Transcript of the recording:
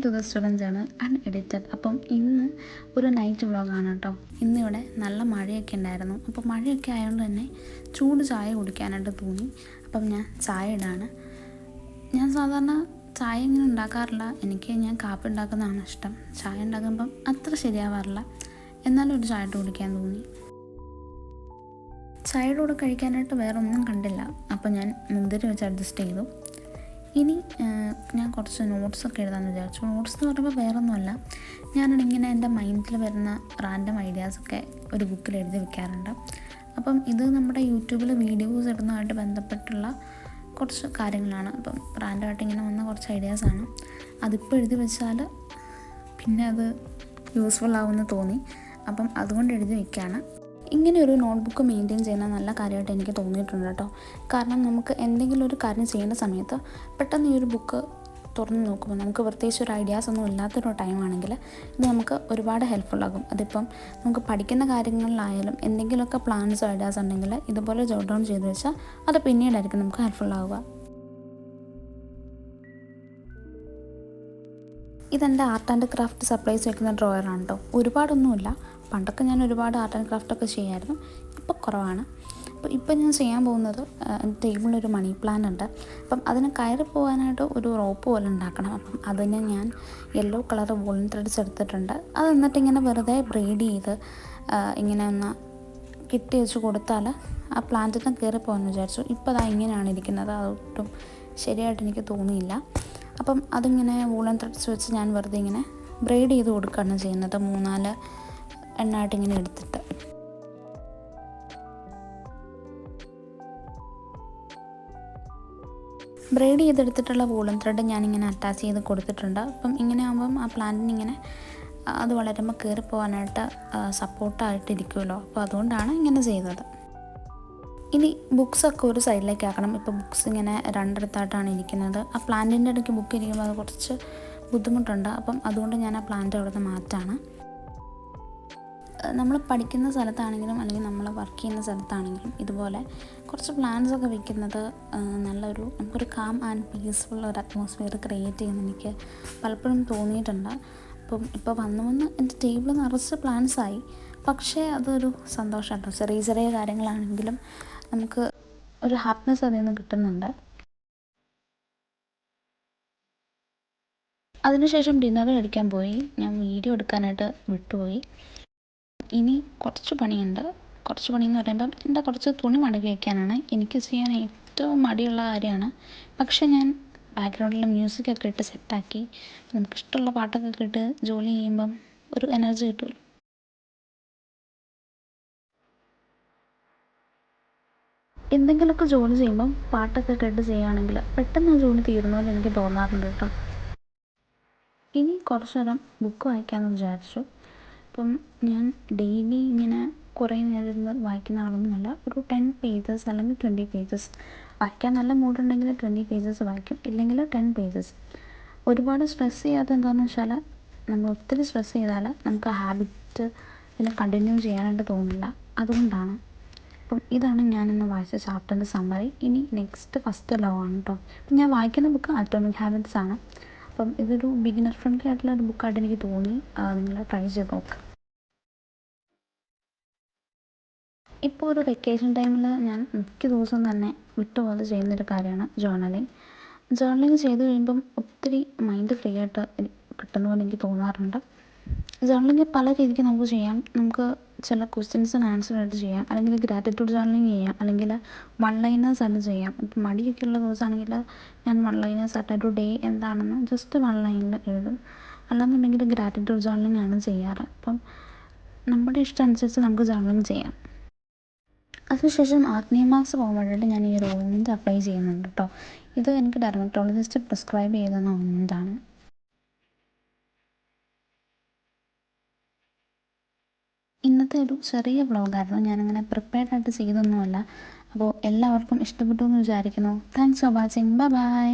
To the student channel unedited. അപ്പം ഇന്ന് ഒരു നൈറ്റ് വ്ളോഗാണ് കേട്ടോ. ഇന്നിവിടെ നല്ല മഴയൊക്കെ ഉണ്ടായിരുന്നു. അപ്പോൾ മഴയൊക്കെ ആയതുകൊണ്ട് തന്നെ ചൂട് ചായ കുടിക്കാനായിട്ട് തോന്നി. അപ്പം ഞാൻ ചായ ഇടാണ്. ഞാൻ സാധാരണ ചായ ഇങ്ങനെ ഉണ്ടാക്കാറില്ല. ഞാൻ കാപ്പി ഉണ്ടാക്കുന്നതാണ് ഇഷ്ടം. ചായ ഉണ്ടാക്കുമ്പം അത്ര ശരിയാവാറില്ല. എന്നാലും ഒരു ചായ ഇട്ട് കുടിക്കാൻ തോന്നി. ചായയുടെ കൂടെ കഴിക്കാനായിട്ട് വേറെ ഒന്നും കണ്ടില്ല. അപ്പം ഞാൻ മുന്തിരി വെച്ച് അഡ്ജസ്റ്റ് ചെയ്തു. ഇനി ഞാൻ കുറച്ച് നോട്ട്സൊക്കെ എഴുതാമെന്ന് വിചാരിച്ചു. നോട്ട്സ് എന്ന് പറയുമ്പോൾ വേറൊന്നുമല്ല, ഞാനിങ്ങനെ എൻ്റെ മൈൻഡിൽ വരുന്ന റാൻഡം ഐഡിയാസൊക്കെ ഒരു ബുക്കിൽ എഴുതി വെക്കാറുണ്ട്. അപ്പം ഇത് നമ്മുടെ യൂട്യൂബിൽ വീഡിയോസ് ഇടുന്നതുമായിട്ട് ബന്ധപ്പെട്ടുള്ള കുറച്ച് കാര്യങ്ങളാണ്. അപ്പം റാൻഡമായിട്ട് ഇങ്ങനെ വന്ന കുറച്ച് ഐഡിയാസാണ്. അതിപ്പോൾ എഴുതി വെച്ചാൽ പിന്നെ അത് യൂസ്ഫുൾ ആവുമെന്ന് തോന്നി. അപ്പം അതുകൊണ്ട് എഴുതി വെക്കുകയാണ്. ഇങ്ങനെ ഒരു നോട്ട്ബുക്ക് മെയിൻറ്റെയിൻ ചെയ്യുന്ന നല്ല കാര്യമായിട്ട് എനിക്ക് തോന്നിയിട്ടുണ്ട് കേട്ടോ. കാരണം നമുക്ക് എന്തെങ്കിലും ഒരു കാര്യം ചെയ്യേണ്ട സമയത്ത് പെട്ടെന്ന് ഈ ഒരു ബുക്ക് തുറന്ന് നോക്കുമ്പോൾ നമുക്ക് പ്രത്യേകിച്ച് ഒരു ഐഡിയാസ് ഒന്നും ഇല്ലാത്തൊരു ടൈമാണെങ്കിൽ ഇത് നമുക്ക് ഒരുപാട് ഹെൽപ്ഫുള്ളാകും. അതിപ്പം നമുക്ക് പഠിക്കുന്ന കാര്യങ്ങളിലായാലും എന്തെങ്കിലുമൊക്കെ പ്ലാൻസോ ഐഡിയാസ് ഉണ്ടെങ്കിൽ ഇതുപോലെ ജോട്ട് ഡൗൺ ചെയ്ത് വെച്ചാൽ അത് പിന്നീടായിരിക്കും നമുക്ക് ഹെൽപ്ഫുള്ളാവുക. ഇതെൻ്റെ ആർട്ട് ആൻഡ് ക്രാഫ്റ്റ് സപ്ലൈസ് വയ്ക്കുന്ന ഡ്രോയറാണ് കേട്ടോ. ഒരുപാടൊന്നുമില്ല. പണ്ടൊക്കെ ഞാൻ ഒരുപാട് ആർട്ട് ആൻഡ് ക്രാഫ്റ്റൊക്കെ ചെയ്യായിരുന്നു. ഇപ്പോൾ കുറവാണ്. ഇപ്പം ഞാൻ ചെയ്യാൻ പോകുന്നത്, എൻ്റെ ടേബിളിലൊരു മണി പ്ലാന്റ് ഉണ്ട്. അപ്പം അതിന് കയറി പോകാനായിട്ട് ഒരു റോപ്പ് പോലെ ഉണ്ടാക്കണം. അപ്പം അതിന് ഞാൻ യെല്ലോ കളർ വൂളൻ ത്രെഡ്സ് എടുത്തിട്ടുണ്ട്. അത് എന്നിട്ട് ഇങ്ങനെ വെറുതെ ബ്രെയ്ഡ് ചെയ്ത് ഇങ്ങനെ ഒന്ന് കെട്ടി വെച്ച് കൊടുത്താൽ ആ പ്ലാന്റിന് കയറി പോകാമെന്ന് വിചാരിച്ചു. ഇപ്പോൾ അതാ ഇങ്ങനെയാണ് ഇരിക്കുന്നത്. അതൊട്ടും ശരിയായിട്ട് എനിക്ക് തോന്നിയില്ല. അപ്പം അതിങ്ങനെ വൂളൻ ത്രെഡ്സ് വെച്ച് ഞാൻ വെറുതെ ഇങ്ങനെ ബ്രെയ്ഡ് ചെയ്ത് കൊടുക്കുകയാണ് ചെയ്യുന്നത്. 3-4 എണ്ണമായിട്ട് ഇങ്ങനെ എടുത്തിട്ട്. ബ്രെയ്ഡ് ചെയ്തെടുത്തിട്ടുള്ള വൂളൻ ത്രെഡ് ഞാനിങ്ങനെ അറ്റാച്ച് ചെയ്ത് കൊടുത്തിട്ടുണ്ട്. അപ്പം ഇങ്ങനെ ആകുമ്പം ആ പ്ലാന്റിന് ഇങ്ങനെ അത് വളരുമ്പോൾ കയറി പോകാനായിട്ട് സപ്പോർട്ടായിട്ടിരിക്കുമല്ലോ. അപ്പോൾ അതുകൊണ്ടാണ് ഇങ്ങനെ ചെയ്തത്. ഇനി ബുക്സൊക്കെ ഒരു സൈഡിലേക്ക് ആക്കണം. ഇപ്പോൾ ബുക്സ് ഇങ്ങനെ രണ്ടിടത്തായിട്ടാണ് ഇരിക്കുന്നത്. ആ പ്ലാന്റിൻ്റെ ഇടയ്ക്ക് ബുക്ക് ഇരിക്കുമ്പോൾ അത് കുറച്ച് ബുദ്ധിമുട്ടുണ്ട്. അപ്പം അതുകൊണ്ട് ഞാൻ ആ പ്ലാന്റ് അവിടെ നിന്ന് മാറ്റാണ്. നമ്മൾ പഠിക്കുന്ന സ്ഥലത്താണെങ്കിലും അല്ലെങ്കിൽ നമ്മൾ വർക്ക് ചെയ്യുന്ന സ്ഥലത്താണെങ്കിലും ഇതുപോലെ കുറച്ച് പ്ലാന്റ്സൊക്കെ വെക്കുന്നത് നമുക്കൊരു കാം ആൻഡ് പീസ്ഫുൾ ഒരു അറ്റ്മോസ്ഫിയർ ക്രിയേറ്റ് ചെയ്യുന്ന എനിക്ക് പലപ്പോഴും തോന്നിയിട്ടുണ്ട്. അപ്പം ഇപ്പോൾ വന്ന് എൻ്റെ ടേബിൾ നിറച്ച് പ്ലാന്റ്സായി. പക്ഷേ അതൊരു സന്തോഷമാണ്. ചെറിയ ചെറിയ കാര്യങ്ങളാണെങ്കിലും നമുക്ക് ഒരു ഹാപ്പിനെസ് അതിൽ നിന്ന് കിട്ടുന്നുണ്ട്. അതിനുശേഷം ഡിന്നർ കഴിക്കാൻ പോയി. ഞാൻ വീഡിയോ എടുക്കാനായിട്ട് വിട്ടുപോയി. ഇനി കുറച്ച് പണിയുണ്ട്. കുറച്ച് പണിയെന്ന് പറയുമ്പം എൻ്റെ കുറച്ച് തുണി മടക്കി വയ്ക്കാനാണ്. എനിക്ക് ചെയ്യാൻ ഏറ്റവും മടിയുള്ള കാര്യമാണ്. പക്ഷേ ഞാൻ ബാക്ക്ഗ്രൗണ്ടിൽ മ്യൂസിക്കൊക്കെ ഇട്ട് സെറ്റാക്കി നമുക്കിഷ്ടമുള്ള പാട്ടൊക്കെ കേട്ട് ജോലി ചെയ്യുമ്പം ഒരു എനർജി കിട്ടുമല്ലോ. എന്തെങ്കിലുമൊക്കെ ജോലി ചെയ്യുമ്പം പാട്ടൊക്കെ കേട്ട് ചെയ്യുകയാണെങ്കിൽ പെട്ടെന്ന് ജോലി തീരുന്ന പോലെ എനിക്ക് തോന്നാറുണ്ട് കേട്ടോ. ഇനി കുറച്ച് നേരം ബുക്ക് വായിക്കാമെന്ന് വിചാരിച്ചു. അപ്പം ഞാൻ ഡെയിലി ഇങ്ങനെ കുറേ നേരം ഇരുന്ന് വായിക്കുന്ന ആളൊന്നുമല്ല. ഒരു 10 പേജസ് അല്ലെങ്കിൽ 20 പേജസ് വായിക്കാൻ നല്ല മൂഡുണ്ടെങ്കിൽ 20 പേജസ് വായിക്കും, ഇല്ലെങ്കിൽ 10 പേജസ്. ഒരുപാട് സ്ട്രെസ് ചെയ്യാത്ത എന്താണെന്ന് വെച്ചാൽ നമ്മൾ ഒത്തിരി സ്ട്രെസ് ചെയ്താൽ നമുക്ക് ആ ഹാബിറ്റ് പിന്നെ കണ്ടിന്യൂ ചെയ്യാനായിട്ട് തോന്നില്ല. അതുകൊണ്ടാണ്. അപ്പം ഇതാണ് ഞാനിന്ന് വായിച്ച ചാപ്റ്ററിൻ്റെ സമ്മറി. ഇനി ഫസ്റ്റ് ലോ ആണ് കേട്ടോ. ഞാൻ വായിക്കുന്ന ബുക്ക് അറ്റോമിക് ഹാബിറ്റ്സ് ആണ്. അപ്പം ഇതൊരു ബിഗിനർ ഫ്രണ്ട്ലി ആയിട്ടുള്ള ഒരു ബുക്കായിട്ട് എനിക്ക് തോന്നി. നിങ്ങൾ ട്രൈ ചെയ്ത് നോക്കുക. ഇപ്പോൾ ഒരു വെക്കേഷൻ ടൈമിൽ ഞാൻ മിക്ക ദിവസവും തന്നെ വിട്ടുപോലെ ചെയ്യുന്നൊരു കാര്യമാണ് ജേർണലിങ്. ജേർണലിങ് ചെയ്ത് കഴിയുമ്പം ഒത്തിരി മൈൻഡ് ഫ്രീ ആയിട്ട് കിട്ടുന്ന പോലെ എനിക്ക് തോന്നാറുണ്ട്. ജേർണലിങ് പല രീതിക്ക് നമുക്ക് ചെയ്യാം. നമുക്ക് ചില ക്വസ്റ്റ്യൻസിന് ആൻസർ ആയിട്ട് ചെയ്യാം, അല്ലെങ്കിൽ ഗ്രാറ്റിറ്റ്യൂഡ് ജേർണലിങ് ചെയ്യാം, അല്ലെങ്കിൽ വൺ ലൈനേഴ്സ് ആയിട്ട് ചെയ്യാം. ഇപ്പം മടിയൊക്കെ ഉള്ള ദിവസമാണെങ്കിൽ ഞാൻ വൺ ലൈനേഴ്സ് ആയിട്ട് ഒരു ഡേ എന്താണെന്ന് ജസ്റ്റ് വൺ ലൈനിൽ എഴുതും. അല്ലാന്നുണ്ടെങ്കിൽ ഗ്രാറ്റിറ്റ്യൂഡ് ജേർണലിങ് ആണ് ചെയ്യാറ്. അപ്പം നമ്മുടെ ഇഷ്ടം അനുസരിച്ച് നമുക്ക് ജേർണലിങ് ചെയ്യാം. അതിനുശേഷം ആഗ്നേയ മാർക്സ് പോകാൻ വേണ്ടിയിട്ട് ഞാൻ ഈ ഒരു ഓയിൻമെൻറ്റ് അപ്ലൈ ചെയ്യുന്നുണ്ട് കേട്ടോ. ഇത് എനിക്ക് ഡെർമറ്റോളജിസ്റ്റ് പ്രിസ്ക്രൈബ് ചെയ്തെന്ന ഓയിൻമെൻറ്റാണ്. ഇന്നത്തെ ഒരു ചെറിയ വ്ളോഗായിരുന്നു. ഞാനങ്ങനെ പ്രിപ്പയർഡ് ആയിട്ട് ചെയ്തൊന്നുമല്ല. അപ്പോൾ എല്ലാവർക്കും ഇഷ്ടപ്പെട്ടു എന്ന് വിചാരിക്കുന്നു. Thanks for watching. Bye bye.